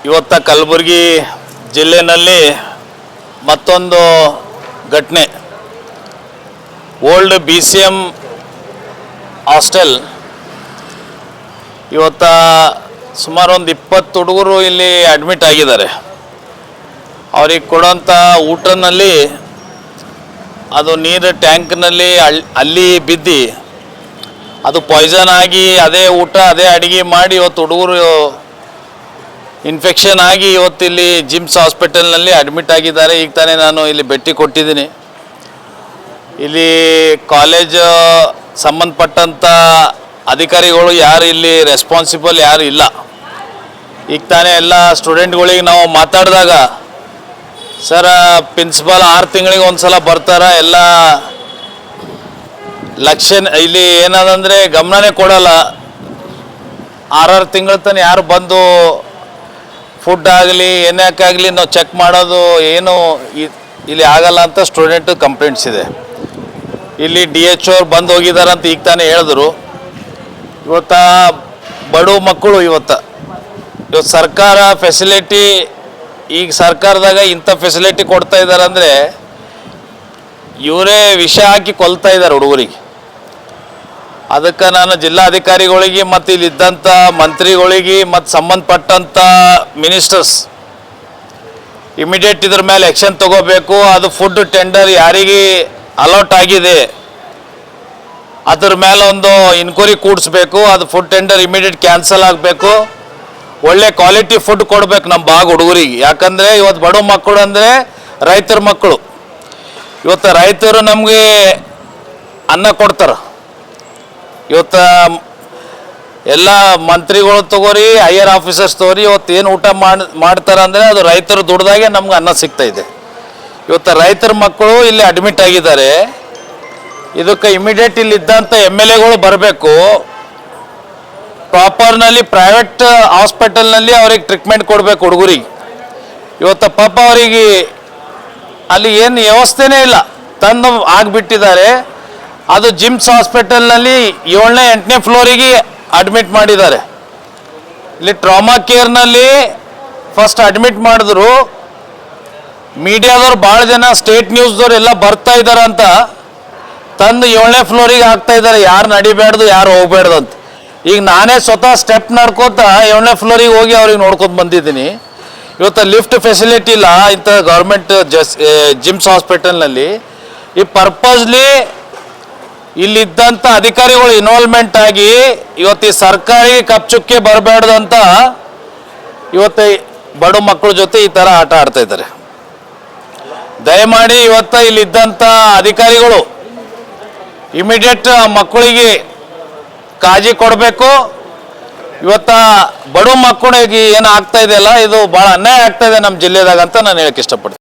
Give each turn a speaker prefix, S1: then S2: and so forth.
S1: ಇವತ್ತ ಕಲಬುರಗಿ ಜಿಲ್ಲೆಯಲ್ಲಿ ಮತ್ತೊಂದು ಘಟನೆ. ಓಲ್ಡ್ BCM ಹಾಸ್ಟೆಲ್ ಇವತ್ತ ಸುಮಾರು ಒಂದು 20 ಹುಡುಗರು ಇಲ್ಲಿ ಅಡ್ಮಿಟ್ ಆಗಿದ್ದಾರೆ. ಅವ್ರಿಗೆ ಕೊಡೋಂಥ ಊಟನಲ್ಲಿ ಅದು ನೀರು ಟ್ಯಾಂಕ್ನಲ್ಲಿ ಅಲ್ಲಿ ಬಿದ್ದು ಅದು ಪಾಯ್ಸನ್ ಆಗಿ ಅದೇ ಊಟ ಅದೇ ಅಡುಗೆ ಮಾಡಿ ಇವತ್ತು ಹುಡುಗರು ಇನ್ಫೆಕ್ಷನ್ ಆಗಿ ಇವತ್ತು ಇಲ್ಲಿ ಜಿಮ್ಸ್ ಹಾಸ್ಪಿಟಲ್ನಲ್ಲಿ ಅಡ್ಮಿಟ್ ಆಗಿದ್ದಾರೆ. ಈಗ ತಾನೇ ನಾನು ಇಲ್ಲಿ ಭೇಟಿ ಕೊಟ್ಟಿದ್ದೀನಿ. ಇಲ್ಲಿ ಕಾಲೇಜ್ ಸಂಬಂಧಪಟ್ಟಂಥ ಅಧಿಕಾರಿಗಳು ಯಾರು ಇಲ್ಲಿ ರೆಸ್ಪಾನ್ಸಿಬಲ್ ಯಾರು ಇಲ್ಲ. ಈಗ ತಾನೇ ಎಲ್ಲ ಸ್ಟೂಡೆಂಟ್ಗಳಿಗೆ ನಾವು ಮಾತಾಡಿದಾಗ ಸರ್ ಪ್ರಿನ್ಸಿಪಾಲ್ 6 ತಿಂಗಳಿಗೆ ಒಂದು ಸಲ ಬರ್ತಾರೆ, ಎಲ್ಲ ಲಕ್ಷ್ಯ ಇಲ್ಲಿ ಏನದಂದರೆ ಗಮನನೇ ಕೊಡಲ್ಲ. 6 ತಿಂಗಳ ತನಕ ಯಾರು ಬಂದು ಫುಡ್ ಆಗಲಿ ಏನಕ್ಕಾಗಲಿ ನಾವು ಚೆಕ್ ಮಾಡೋದು ಏನು ಇಲ್ಲಿ ಆಗಲ್ಲ ಅಂತ ಸ್ಟೂಡೆಂಟ್ ಕಂಪ್ಲೇಂಟ್ಸ್ ಇದೆ. ಇಲ್ಲಿ DHO ಅವ್ರು ಬಂದು ಹೋಗಿದ್ದಾರೆ ಅಂತ ಈಗ ತಾನೇ ಹೇಳಿದ್ರು. ಇವತ್ತು ಬಡವ ಮಕ್ಕಳು ಇವತ್ತು ಸರ್ಕಾರ ಫೆಸಿಲಿಟಿ, ಈಗ ಸರ್ಕಾರದಾಗ ಇಂಥ ಫೆಸಿಲಿಟಿ ಕೊಡ್ತಾ ಇದ್ದಾರೆ ಅಂದರೆ ಇವರೇ ವಿಷ ಹಾಕಿ ಕೊಲ್ತಾ ಇದ್ದಾರೆ ಹುಡುಗರಿಗೆ. ಅದಕ್ಕೆ ನಾನು ಜಿಲ್ಲಾಧಿಕಾರಿಗಳಿಗೆ ಮತ್ತು ಇಲ್ಲಿದ್ದಂಥ ಮಂತ್ರಿಗಳಿಗೆ ಮತ್ತು ಸಂಬಂಧಪಟ್ಟಂಥ ಮಿನಿಸ್ಟರ್ಸ್ ಇಮಿಡಿಯೇಟ್ ಇದ್ರ ಮೇಲೆ ಆ್ಯಕ್ಷನ್ ತಗೋಬೇಕು. ಅದು ಫುಡ್ ಟೆಂಡರ್ ಯಾರಿಗೆ ಅಲಾಟ್ ಆಗಿದೆ ಅದ್ರ ಮೇಲೆ ಒಂದು ಇನ್ಕ್ವೈರಿ ಕೂಡಿಸ್ಬೇಕು. ಅದು ಫುಡ್ ಟೆಂಡರ್ ಇಮಿಡಿಯೇಟ್ ಕ್ಯಾನ್ಸಲ್ ಆಗಬೇಕು. ಒಳ್ಳೆ ಕ್ವಾಲಿಟಿ ಫುಡ್ ಕೊಡಬೇಕು ನಮ್ಮ ಭಾಗ ಹುಡುಗರಿಗೆ. ಯಾಕಂದರೆ ಇವತ್ತು ಬಡವ ಮಕ್ಕಳು ಅಂದರೆ ರೈತರ ಮಕ್ಕಳು. ಇವತ್ತು ರೈತರು ನಮಗೆ ಅನ್ನ ಕೊಡ್ತಾರೆ. ಇವತ್ತು ಎಲ್ಲ ಮಂತ್ರಿಗಳು ತಗೋರಿ, ಹೈಯರ್ ಆಫೀಸರ್ಸ್ ತಗೋರಿ, ಇವತ್ತು ಏನು ಊಟ ಮಾಡ್ತಾರೆ ಅಂದರೆ ಅದು ರೈತರು ದುಡ್ದಾಗೆ ನಮ್ಗೆ ಅನ್ನ ಸಿಗ್ತಾಯಿದೆ. ಇವತ್ತು ರೈತರ ಮಕ್ಕಳು ಇಲ್ಲಿ ಅಡ್ಮಿಟ್ ಆಗಿದ್ದಾರೆ. ಇದಕ್ಕೆ ಇಮಿಡಿಯೇಟ್ ಇಲ್ಲಿದ್ದಂಥ MLAಗಳು ಬರಬೇಕು. ಪ್ರಾಪರ್ನಲ್ಲಿ ಪ್ರೈವೇಟ್ ಹಾಸ್ಪಿಟಲ್ನಲ್ಲಿ ಅವ್ರಿಗೆ ಟ್ರೀಟ್ಮೆಂಟ್ ಕೊಡಬೇಕು ಹುಡುಗರಿಗೆ. ಇವತ್ತು ಪಾಪ ಅವರಿಗೆ ಅಲ್ಲಿ ಏನು ವ್ಯವಸ್ಥೆನೇ ಇಲ್ಲ, ತಂದು ಆಗಿಬಿಟ್ಟಿದ್ದಾರೆ. ಅದು ಜಿಮ್ಸ್ ಹಾಸ್ಪಿಟಲ್ನಲ್ಲಿ 7ನೇ 8ನೇ ಫ್ಲೋರಿಗೆ ಅಡ್ಮಿಟ್ ಮಾಡಿದ್ದಾರೆ. ಇಲ್ಲಿ ಟ್ರಾಮಾ ಕೇರ್ನಲ್ಲಿ ಫಸ್ಟ್ ಅಡ್ಮಿಟ್ ಮಾಡಿದ್ರು. ಮೀಡಿಯಾದವ್ರು ಭಾಳ ಜನ ಸ್ಟೇಟ್ ನ್ಯೂಸ್ದವ್ರು ಎಲ್ಲ ಬರ್ತಾ ಇದ್ದಾರೆ ಅಂತ ತಂದು 7ನೇ ಫ್ಲೋರಿಗೆ ಹಾಕ್ತಾ ಇದ್ದಾರೆ. ಯಾರು ನಡಿಬೇಡ್ದು ಯಾರು ಹೋಗ್ಬೇಡ್ದು ಅಂತ. ಈಗ ನಾನೇ ಸ್ವತಃ ಸ್ಟೆಪ್ ನಡ್ಕೋತ 7ನೇ ಫ್ಲೋರಿಗೆ ಹೋಗಿ ಅವ್ರಿಗೆ ನೋಡ್ಕೊತ ಬಂದಿದ್ದೀನಿ. ಇವತ್ತು ಲಿಫ್ಟ್ ಫೆಸಿಲಿಟಿ ಇಲ್ಲ ಇಂಥ ಗೌರ್ಮೆಂಟ್ ಜಿಮ್ಸ್ ಹಾಸ್ಪಿಟಲ್ನಲ್ಲಿ. ಈ ಪರ್ಪಸ್ಲಿ ಇಲ್ಲಿದ್ದಂಥ ಅಧಿಕಾರಿಗಳು ಇನ್ವಾಲ್ವ್ಮೆಂಟ್ ಆಗಿ ಇವತ್ತು ಈ ಸರ್ಕಾರಿ ಕಪ್ಚುಕ್ಕೆ ಬರಬೇಡ್ದು ಅಂತ ಇವತ್ತು ಬಡ ಮಕ್ಕಳ ಜೊತೆ ಈ ಥರ ಆಟ ಆಡ್ತಾ ಇದ್ದಾರೆ. ದಯಮಾಡಿ ಇವತ್ತು ಇಲ್ಲಿದ್ದಂಥ ಅಧಿಕಾರಿಗಳು ಇಮಿಡಿಯೇಟ್ ಮಕ್ಕಳಿಗೆ ಕಾಳಜಿ ಕೊಡಬೇಕು. ಇವತ್ತು ಬಡ ಮಕ್ಕಳಿಗೆ ಏನು ಆಗ್ತಾ ಇದೆಯಲ್ಲ, ಇದು ಭಾಳ ಅನ್ಯಾಯ ಆಗ್ತಾ ಇದೆ ನಮ್ಮ ಜಿಲ್ಲೆದಾಗ ಅಂತ ನಾನು ಹೇಳಕ್ಕೆ ಇಷ್ಟಪಡ್ತೀನಿ.